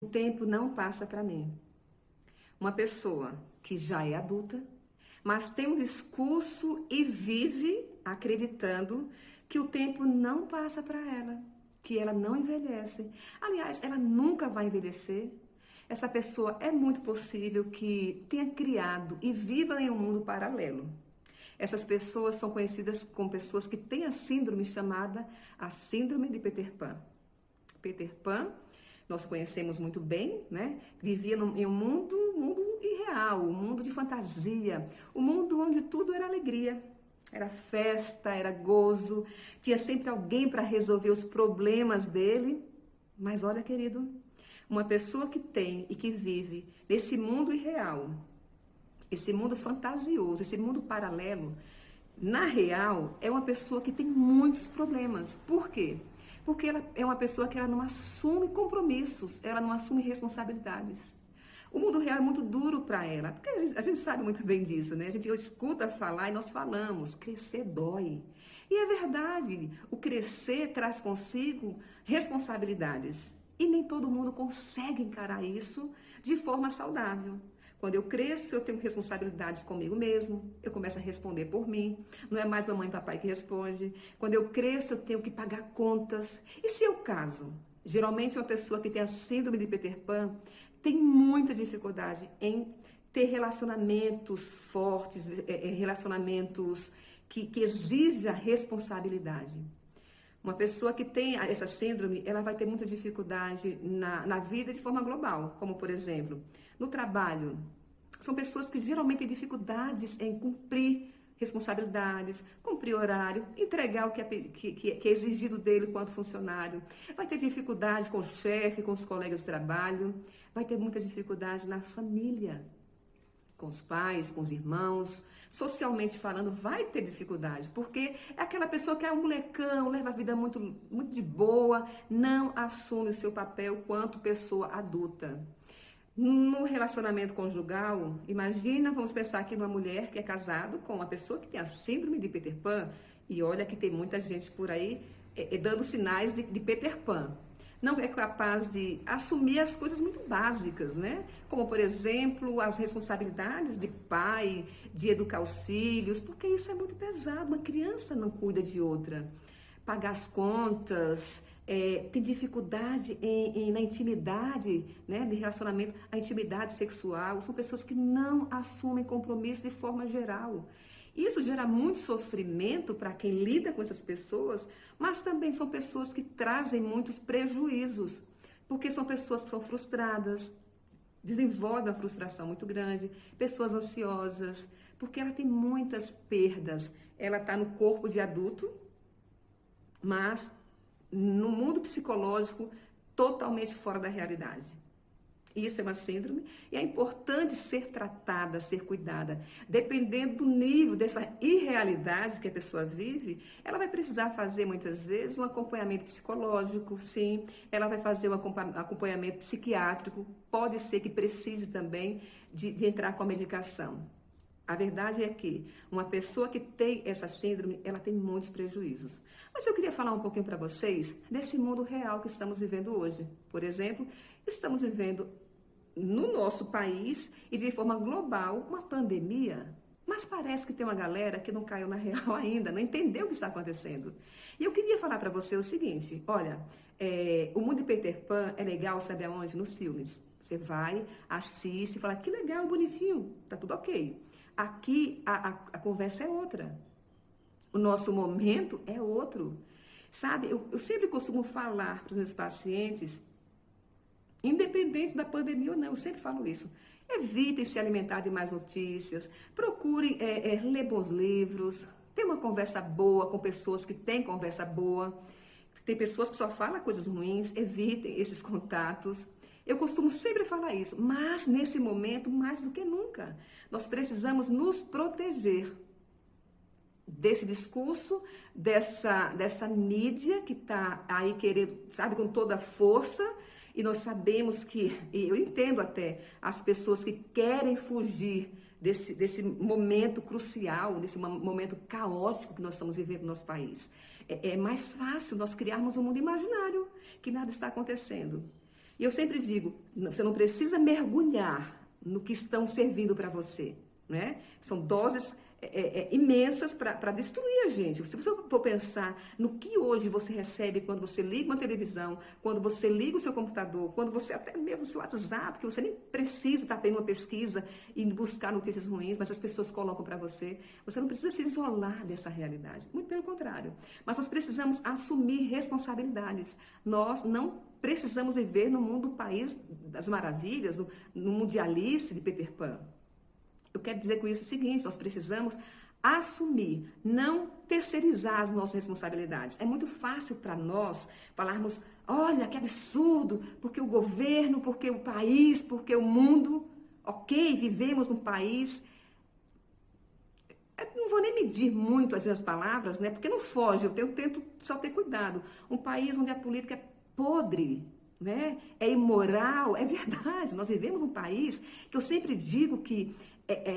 O tempo não passa para mim. Uma pessoa que já é adulta, mas tem um discurso e vive acreditando que o tempo não passa para ela, que ela não envelhece. Aliás, ela nunca vai envelhecer. Essa pessoa é muito possível que tenha criado e viva em um mundo paralelo. Essas pessoas são conhecidas como pessoas que têm a síndrome chamada a Síndrome de Peter Pan. Peter Pan, nós conhecemos muito bem, né? Vivia em um mundo irreal, um mundo de fantasia, um mundo onde tudo era alegria, era festa, era gozo, tinha sempre alguém para resolver os problemas dele. Mas olha, querido, uma pessoa que tem e que vive nesse mundo irreal, esse mundo fantasioso, esse mundo paralelo, na real, é uma pessoa que tem muitos problemas. Por quê? Porque ela é uma pessoa que ela não assume compromissos, ela não assume responsabilidades. O mundo real é muito duro para ela, porque a gente sabe muito bem disso, né? A gente escuta falar e nós falamos, crescer dói. E é verdade, o crescer traz consigo responsabilidades. E nem todo mundo consegue encarar isso de forma saudável. Quando eu cresço, eu tenho responsabilidades comigo mesmo, eu começo a responder por mim, não é mais mamãe e papai que responde. Quando eu cresço, eu tenho que pagar contas. E se eu caso? Geralmente, uma pessoa que tem a síndrome de Peter Pan tem muita dificuldade em ter relacionamentos fortes, relacionamentos que exija responsabilidade. Uma pessoa que tem essa síndrome, ela vai ter muita dificuldade na vida de forma global, como por exemplo, no trabalho. São pessoas que geralmente têm dificuldades em cumprir responsabilidades, cumprir horário, entregar o que é exigido dele quanto funcionário. Vai ter dificuldade com o chefe, com os colegas de trabalho, vai ter muita dificuldade na família, com os pais, com os irmãos, socialmente falando, vai ter dificuldade, porque é aquela pessoa que é um molecão, leva a vida muito, muito de boa, não assume o seu papel quanto pessoa adulta. No relacionamento conjugal, imagina, vamos pensar aqui numa mulher que é casado com uma pessoa que tem a síndrome de Peter Pan, e olha que tem muita gente por aí dando sinais de Peter Pan. Não é capaz de assumir as coisas muito básicas, né? Como, por exemplo, as responsabilidades de pai, de educar os filhos, porque isso é muito pesado. Uma criança não cuida de outra. Pagar as contas, tem dificuldade na intimidade, né, de relacionamento, a intimidade sexual. São pessoas que não assumem compromisso de forma geral. Isso gera muito sofrimento para quem lida com essas pessoas, mas também são pessoas que trazem muitos prejuízos, porque são pessoas que são frustradas, desenvolvem uma frustração muito grande, pessoas ansiosas, porque ela tem muitas perdas. Ela está no corpo de adulto, mas no mundo psicológico totalmente fora da realidade. Isso é uma síndrome e é importante ser tratada, ser cuidada. Dependendo do nível dessa irrealidade que a pessoa vive, ela vai precisar fazer muitas vezes um acompanhamento psicológico, sim. Ela vai fazer um acompanhamento psiquiátrico. Pode ser que precise também de entrar com a medicação. A verdade é que uma pessoa que tem essa síndrome, ela tem muitos prejuízos. Mas eu queria falar um pouquinho para vocês desse mundo real que estamos vivendo hoje. Por exemplo, estamos vivendo no nosso país e de forma global uma pandemia. Mas parece que tem uma galera que não caiu na real ainda, não entendeu o que está acontecendo. E eu queria falar para você o seguinte, olha, o mundo de Peter Pan é legal, sabe aonde? Nos filmes. Você vai, assiste, fala, que legal, bonitinho, tá tudo ok. Aqui a conversa é outra. O nosso momento é outro. Sabe, eu sempre costumo falar para os meus pacientes, independente da pandemia ou não, eu sempre falo isso. Evitem se alimentar de mais notícias, procurem ler bons livros, ter uma conversa boa com pessoas que têm conversa boa. Tem pessoas que só falam coisas ruins, evitem esses contatos. Eu costumo sempre falar isso, mas nesse momento, mais do que nunca, nós precisamos nos proteger desse discurso, dessa mídia que está aí querendo, sabe, com toda a força, e nós sabemos que, e eu entendo até, as pessoas que querem fugir desse momento crucial, desse momento caótico que nós estamos vivendo no nosso país. É mais fácil nós criarmos um mundo imaginário, que nada está acontecendo. E eu sempre digo, você não precisa mergulhar no que estão servindo para você, né? São doses imensas para destruir a gente. Se você for pensar no que hoje você recebe quando você liga uma televisão, quando você liga o seu computador, quando você até mesmo o seu WhatsApp, que você nem precisa estar tendo uma pesquisa e buscar notícias ruins, mas as pessoas colocam para você, você não precisa se isolar dessa realidade. Muito pelo contrário. Mas nós precisamos assumir responsabilidades. Nós não precisamos viver no mundo do país das maravilhas, no mundo de Alice, de Peter Pan. Eu quero dizer com isso o seguinte, nós precisamos assumir, não terceirizar as nossas responsabilidades. É muito fácil para nós falarmos, olha que absurdo, porque o governo, porque o país, porque o mundo, ok, vivemos num país, eu não vou nem medir muito as minhas palavras, né? Porque não foge, eu tento só ter cuidado. Um país onde a política é podre, né? É imoral, é verdade. Nós vivemos num país que eu sempre digo que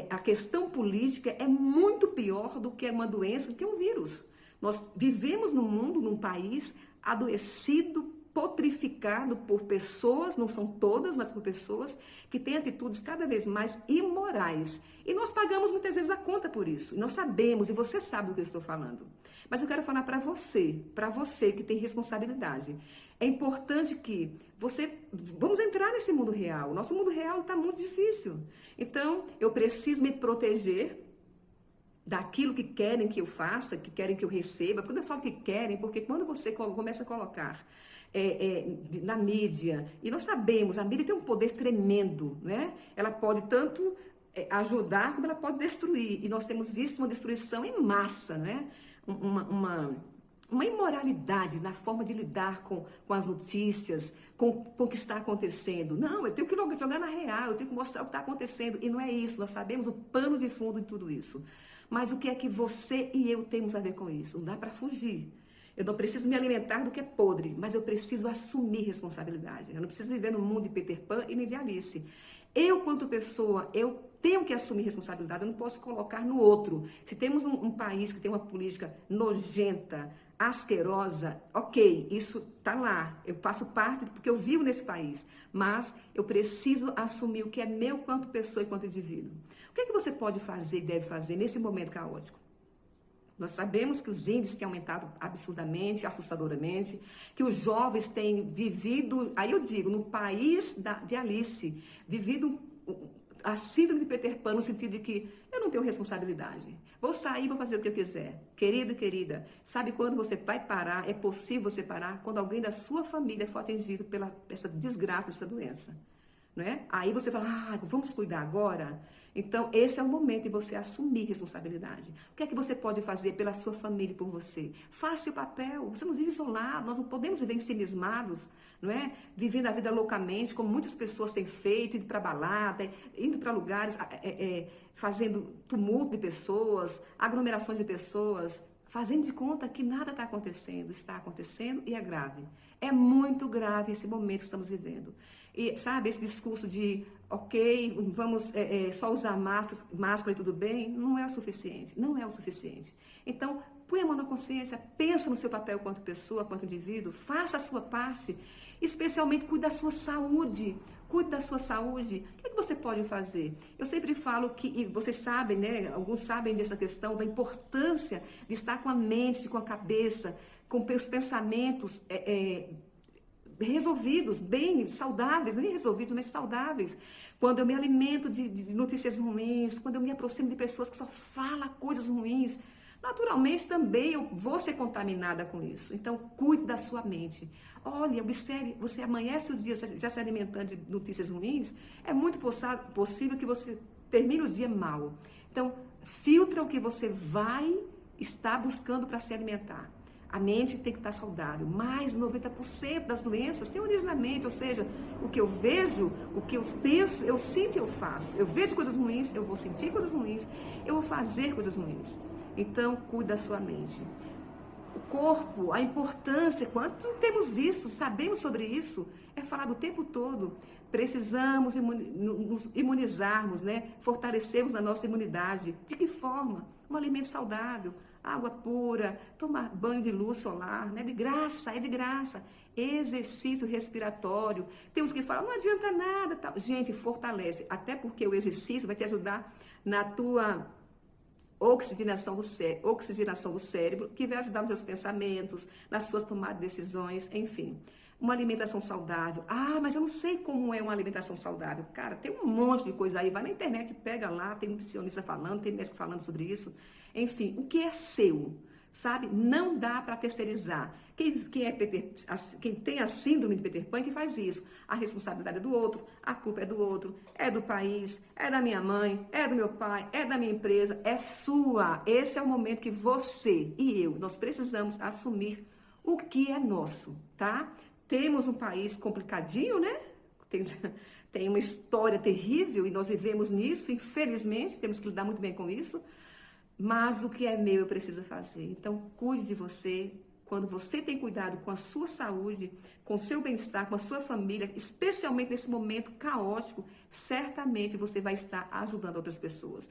a questão política é muito pior do que uma doença, do que um vírus. Nós vivemos no mundo, num país adoecido, potrificado por pessoas, não são todas, mas por pessoas que têm atitudes cada vez mais imorais. E nós pagamos muitas vezes a conta por isso. E nós sabemos, e você sabe do que eu estou falando. Mas eu quero falar para você que tem responsabilidade. É importante que vamos entrar nesse mundo real. O nosso mundo real está muito difícil. Então, eu preciso me proteger daquilo que querem que eu faça, que querem que eu receba. Quando eu falo que querem, porque quando você começa a colocar na mídia, e nós sabemos, a mídia tem um poder tremendo, né? Ela pode tanto ajudar como ela pode destruir. E nós temos visto uma destruição em massa, né? Uma imoralidade na forma de lidar com as notícias, com o que está acontecendo. Não, eu tenho que jogar na real, eu tenho que mostrar o que está acontecendo. E não é isso, nós sabemos o pano de fundo de tudo isso. Mas o que é que você e eu temos a ver com isso? Não dá para fugir. Eu não preciso me alimentar do que é podre, mas eu preciso assumir responsabilidade. Eu não preciso viver no mundo de Peter Pan e nem de Alice. Eu, quanto pessoa, eu tenho que assumir responsabilidade, eu não posso colocar no outro. Se temos um país que tem uma política nojenta, asquerosa, ok, isso tá lá, eu faço parte porque eu vivo nesse país, mas eu preciso assumir o que é meu quanto pessoa e quanto indivíduo. O que é que você pode fazer e deve fazer nesse momento caótico? Nós sabemos que os índices têm aumentado absurdamente, assustadoramente, que os jovens têm vivido, aí eu digo, no país de Alice, vivido a síndrome de Peter Pan, no sentido de que eu não tenho responsabilidade. Vou sair, vou fazer o que eu quiser. Querido e querida, sabe quando você vai parar? É possível você parar quando alguém da sua família for atingido pela essa desgraça, essa doença. Não é? Aí você fala, vamos cuidar agora? Então, esse é o momento de você assumir responsabilidade. O que é que você pode fazer pela sua família e por você? Faça o papel. Você não vive isolado, nós não podemos viver ensimismados, não é? Vivendo a vida loucamente, como muitas pessoas têm feito, indo para balada, indo para lugares, fazendo tumulto de pessoas, aglomerações de pessoas, fazendo de conta que nada está acontecendo e é grave. É muito grave esse momento que estamos vivendo. E, sabe, esse discurso de, ok, vamos só usar máscara e tudo bem, não é o suficiente. Não é o suficiente. Então, põe a mão na consciência, pensa no seu papel quanto pessoa, quanto indivíduo, faça a sua parte, especialmente cuide da sua saúde. Cuide da sua saúde. O que é que você pode fazer? Eu sempre falo que, e vocês sabem, né? Alguns sabem dessa questão da importância de estar com a mente, com a cabeça, com os pensamentos resolvidos, bem saudáveis, nem resolvidos, mas saudáveis. Quando eu me alimento de notícias ruins, quando eu me aproximo de pessoas que só falam coisas ruins, naturalmente também eu vou ser contaminada com isso. Então, cuide da sua mente. Olha, observe, você amanhece o dia já se alimentando de notícias ruins, é muito possível que você termine o dia mal. Então, filtra o que você vai estar buscando para se alimentar. A mente tem que estar saudável. Mais de 90% das doenças têm origem na mente, ou seja, o que eu vejo, o que eu penso, eu sinto e eu faço. Eu vejo coisas ruins, eu vou sentir coisas ruins, eu vou fazer coisas ruins. Então, cuide da sua mente. O corpo, a importância, quanto temos visto, sabemos sobre isso, é falado o tempo todo. Precisamos nos imunizarmos, né? Fortalecermos a nossa imunidade. De que forma? Um alimento saudável. água pura, tomar banho de luz solar, né? De graça, é de graça. Exercício respiratório. Temos que falar, não adianta nada, tal. Gente, fortalece, até porque o exercício vai te ajudar na tua oxigenação do cérebro, que vai ajudar nos seus pensamentos, nas suas tomadas de decisões, enfim. Uma alimentação saudável. Ah, mas eu não sei como é uma alimentação saudável. Cara, tem um monte de coisa aí. Vai na internet, pega lá, tem nutricionista falando, tem médico falando sobre isso. Enfim, o que é seu, sabe? Não dá para terceirizar. Quem tem a síndrome de Peter Pan que faz isso. A responsabilidade é do outro, a culpa é do outro, é do país, é da minha mãe, é do meu pai, é da minha empresa, é sua. Esse é o momento que você e eu, nós precisamos assumir o que é nosso, tá? Temos um país complicadinho, né? Tem uma história terrível e nós vivemos nisso, infelizmente, temos que lidar muito bem com isso. Mas o que é meu eu preciso fazer. Então, cuide de você. Quando você tem cuidado com a sua saúde, com o seu bem-estar, com a sua família, especialmente nesse momento caótico, certamente você vai estar ajudando outras pessoas.